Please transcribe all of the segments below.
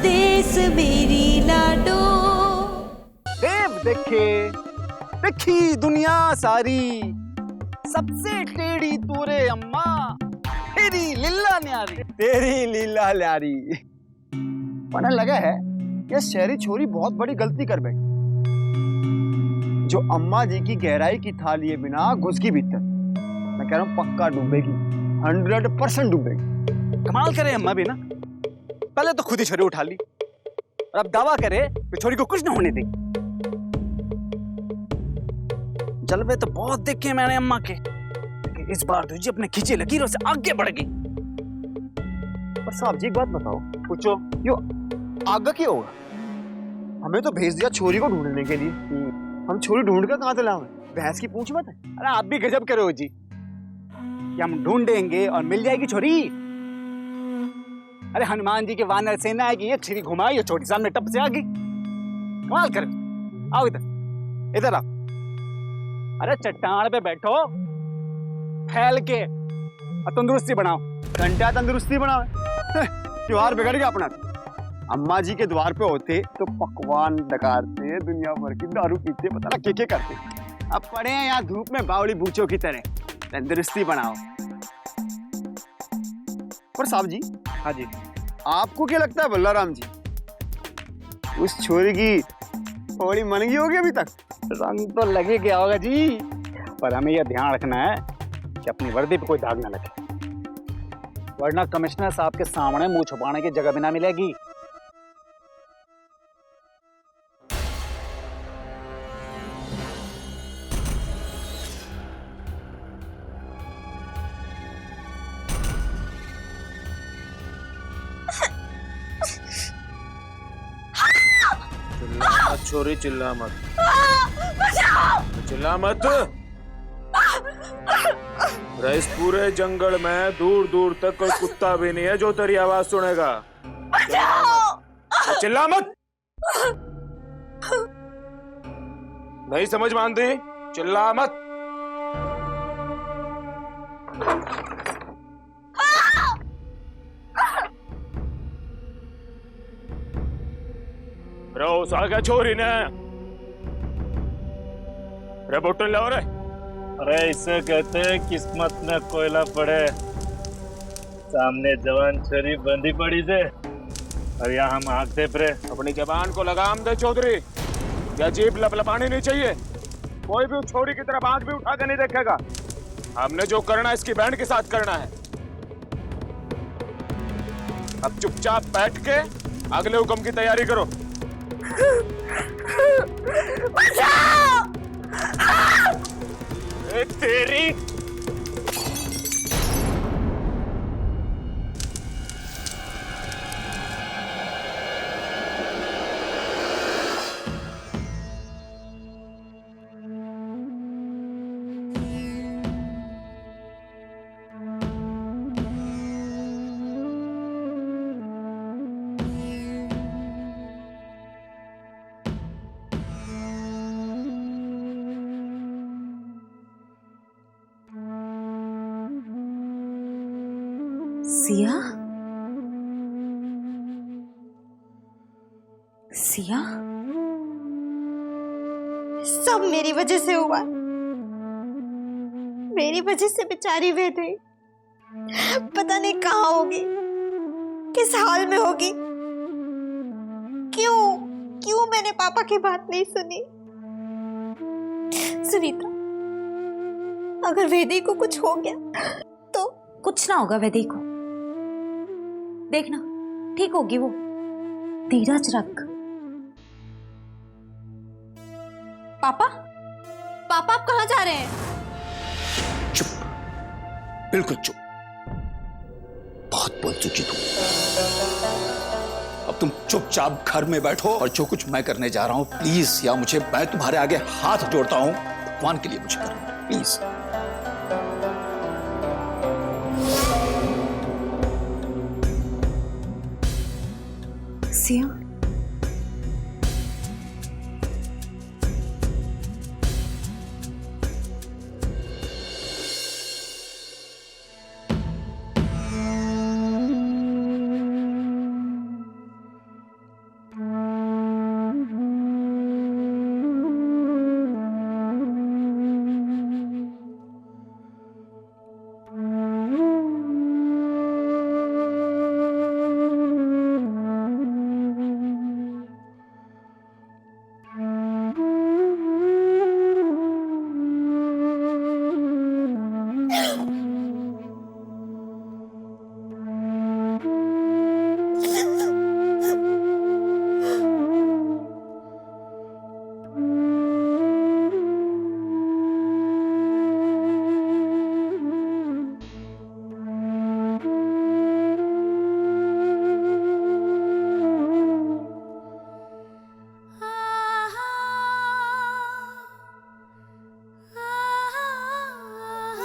देश मेरी लाडो। देव देखे देखी दुनिया सारी, सबसे टेढ़ी तूरे अम्मा, तेरी लीला न्यारी, तेरी लीला न्यारी। पता लगा है ये शहरी छोरी बहुत बड़ी गलती कर बैठी, जो अम्मा जी की गहराई की था लिए बिना घुस की भीतर। मैं कह रहा हूँ पक्का डूबेगी, 100% डूबेगी। कमाल करे अम्मा भी ना, पहले तो खुद ही छोरी उठा ली और अब दावा करे कि छोरी को कुछ ना होने देगी। जलवे तो बहुत देखे मैंने अम्मा के, कि इस बार तुझे अपने खींचे लकीरों से आगे बढ़ गई। पर साहब जी एक बात बताओ, पूछो यो आगे क्यों होगा? हमें तो भेज दिया छोरी को ढूंढने के लिए, हम छोरी ढूंढ कर कहां से लाएं? भैंस की पूंछ मत है। अरे आप भी गजब करो जी, कि हम ढूंढेंगे और मिल जाएगी छोरी। अरे हनुमान जी के वानर सेना है कि ये छिरी घुमाई और छोटी सामने टप से आ गई। कमाल कर। आओ इधर, इधर आओ। अरे चट्टान पे बैठो, फैल के और तंदुरुस्ती बनाओ। घंटा तंदुरुस्ती बनाओ। त्योहार बिगड़ गया अपना। अम्मा जी के द्वार पे होते तो पकवान डकारते, दुनिया भर की दारू पीते, पता ना क्या करते। अब पड़े हैं यहाँ धूप में बावली बूचों की तरह, तंदुरुस्ती बनाओ। पर साहब जी, हाँ जी, आपको क्या लगता है बल्लाराम जी, उस छोरी की थोड़ी मनगी होगी अभी तक? रंग तो लगे गया होगा जी, पर हमें यह ध्यान रखना है कि अपनी वर्दी पे कोई दाग ना लगे, वरना कमिश्नर साहब के सामने मुंह छुपाने की जगह भी ना मिलेगी। छोरी चिल्ला मत, चिल्ला मत। इस पूरे जंगल में दूर दूर तक कोई कुत्ता भी नहीं है जो तेरी आवाज सुनेगा। चिल्ला मत। नहीं समझ मानती? चिल्ला मत। रोज आ गया छोरी ने। रे बोतल लाओ रे। अरे इसे कहते हैं किस्मत में कोयला पड़े, सामने जवान छोरी बंदी पड़ी से और यहाँ हम आग दे पड़े। अपनी जबान को लगाम दे चौधरी, या जीभ लपलपानी नहीं चाहिए। कोई भी उस छोरी की तरफ आंख भी उठा के नहीं देखेगा। हमने जो करना है इसकी बैंड के साथ करना है। अब चुपचाप बैठ के अगले हुक्म की तैयारी करो। तेरी सिया, सिया, सब मेरी वजह से हुआ। मेरी वजह से बेचारी वेदई पता नहीं कहाँ होगी, किस हाल में होगी। क्यों क्यों मैंने पापा की बात नहीं सुनी? सुनीता, अगर वेदी को कुछ हो गया तो? कुछ ना होगा वेदी को, देखना ठीक होगी वो। धीरज रख। पापा, पापा आप कहाँ जा रहे हैं? चुप, बिल्कुल चुप। बहुत बोल चुकी तुम। अब तुम चुपचाप घर में बैठो और जो कुछ मैं करने जा रहा हूं प्लीज, या मुझे, मैं तुम्हारे आगे हाथ जोड़ता हूं, भगवान के लिए मुझे करना प्लीज। सिया,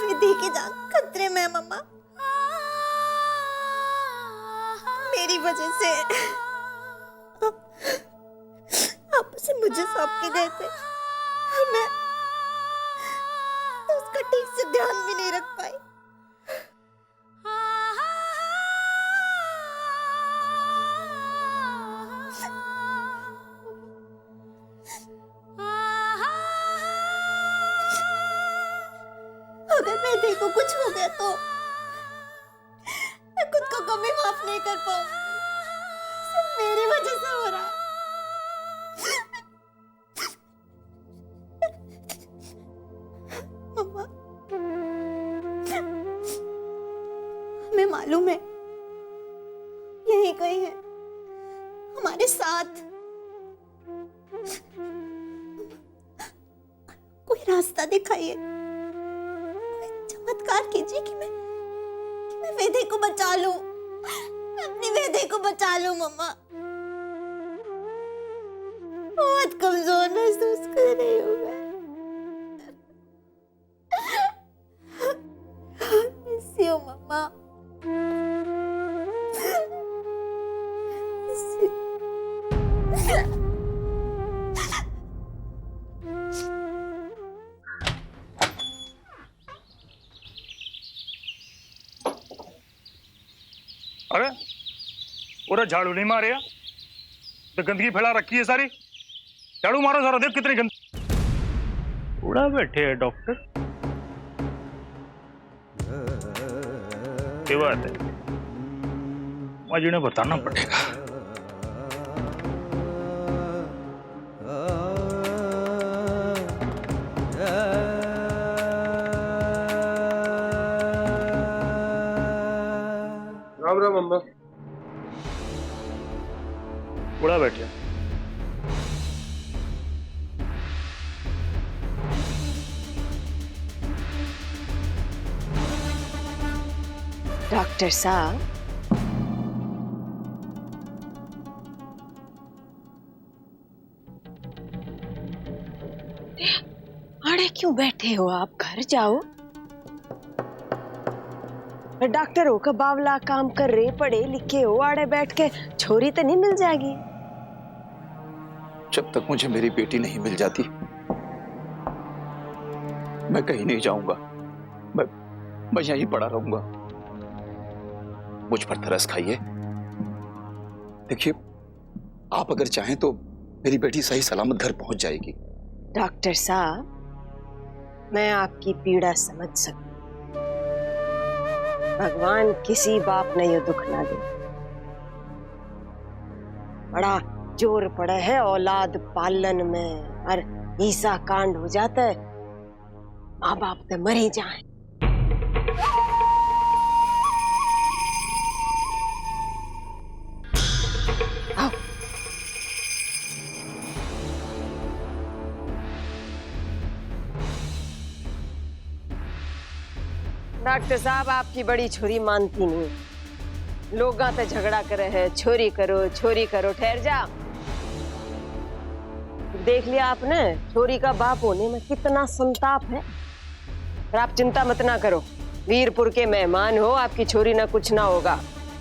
विधि की जान खतरे में है मम्मा। मेरी वजह से आप उसे मुझे सौंप के गए थे। मैं तो उसका ठीक से ध्यान भी नहीं रख पाई। अगर बेटे को कुछ हो गया तो मैं खुद को कभी माफ नहीं कर पाऊंगी। सिर्फ मेरी वजह से हो रहा है। मम्मा, हमें मालूम है यही कहीं है हमारे साथ। कोई रास्ता दिखाइए, चमत्कार कीजिए कि मैं वेदे को बचा लूं, अपनी वेदे को बचा लूं। मम्मा बहुत कमजोर महसूस कर रही हूँ मैं। मिस यू मम्मा। अरे पूरा झाड़ू नहीं मारे यार, तो गंदगी फैला रखी है सारी। झाड़ू मारो जरा, देख कितनी गंदगी। उड़ा बैठे हैं डॉक्टर। क्या बात है, मुझे इन्हें बताना पड़ेगा। राम राम अम्मा। उड़ा बैठे। डॉक्टर साहब, अरे क्यों बैठे हो आप? घर जाओ। डॉक्टरों का बावला काम कर रहे, पढ़े लिखे हो, आड़े बैठ के छोरी तो नहीं मिल जाएगी। जब तक मुझे मेरी बेटी नहीं मिल जाती मैं कहीं नहीं जाऊंगा। मैं यहीं पड़ा रहूंगा। मुझ पर तरस खाइए। देखिए, आप अगर चाहें तो मेरी बेटी सही सलामत घर पहुंच जाएगी। डॉक्टर साहब, मैं आपकी पीड़ा समझ सकती। भगवान किसी बाप ने ये दुख ना दे। बड़ा जोर पड़ा है औलाद पालन में, और ईसा कांड हो जाता है, माँ बाप तो मर ही जाए। डॉक्टर साहब, आपकी बड़ी छोरी मानती नहीं। लोग तो झगड़ा करे है, छोरी करो छोरी करो। ठहर जा, देख लिया आपने छोरी का बाप होने में कितना संताप है। पर आप चिंता मत ना करो, वीरपुर के मेहमान हो, आपकी छोरी ना कुछ ना होगा।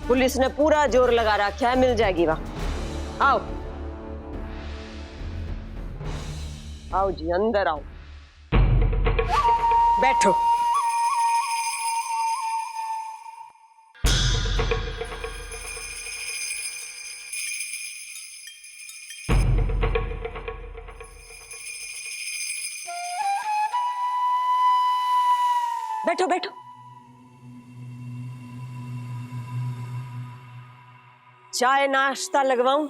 पुलिस ने पूरा जोर लगा रखा है, मिल जाएगी वहां। आओ आओ जी, अंदर आओ, बैठो। बैठो बैठो। चाय नाश्ता लगवाऊं?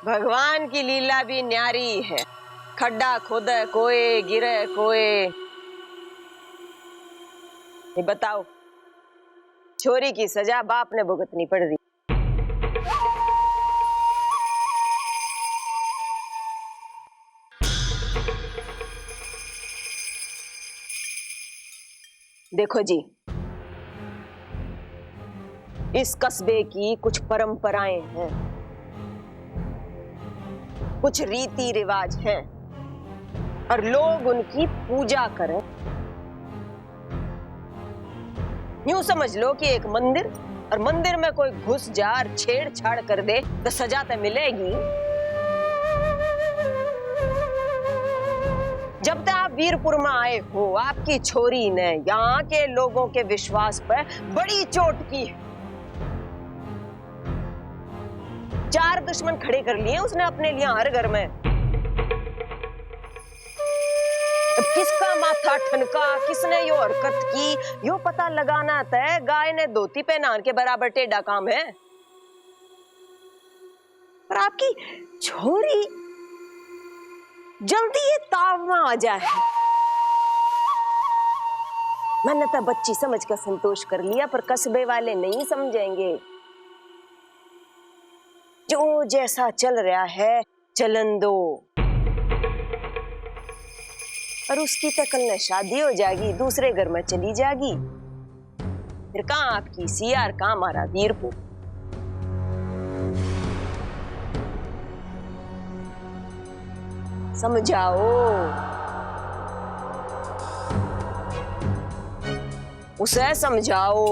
भगवान की लीला भी न्यारी है। खड्डा खोदे कोई, गिरे कोई। ये बताओ, छोरी की सजा बाप ने भुगतनी पड़ रही। देखो जी, इस कस्बे की कुछ परंपराएं हैं, कुछ रीति रिवाज हैं और लोग उनकी पूजा करें। यूं समझ लो कि एक मंदिर, और मंदिर में कोई घुस जा और छेड़छाड़ कर दे तो सजा तो मिलेगी। जब तक आप वीरपुर में आए हो, आपकी छोरी ने यहाँ के लोगों के विश्वास पर बड़ी चोट की है। 4 दुश्मन खड़े कर लिए उसने अपने लिए हर घर में। अब किसका माथा ठनका, किसने यो हरकत की, यो पता लगाना तय गाय ने धोती पहनाने के बराबर टेढ़ा काम है। पर आपकी छोरी जल्दी ये ताव में आ जाए। मैंने तो बच्ची समझ कर संतोष कर लिया, पर कस्बे वाले नहीं समझेंगे। जो जैसा चल रहा है चलन दो, और उसकी तो कल न शादी हो जाएगी, दूसरे घर में चली जाएगी। फिर कहां आपकी सियार, कहां हमारा वीरपुर। समझाओ, उसे समझाओ।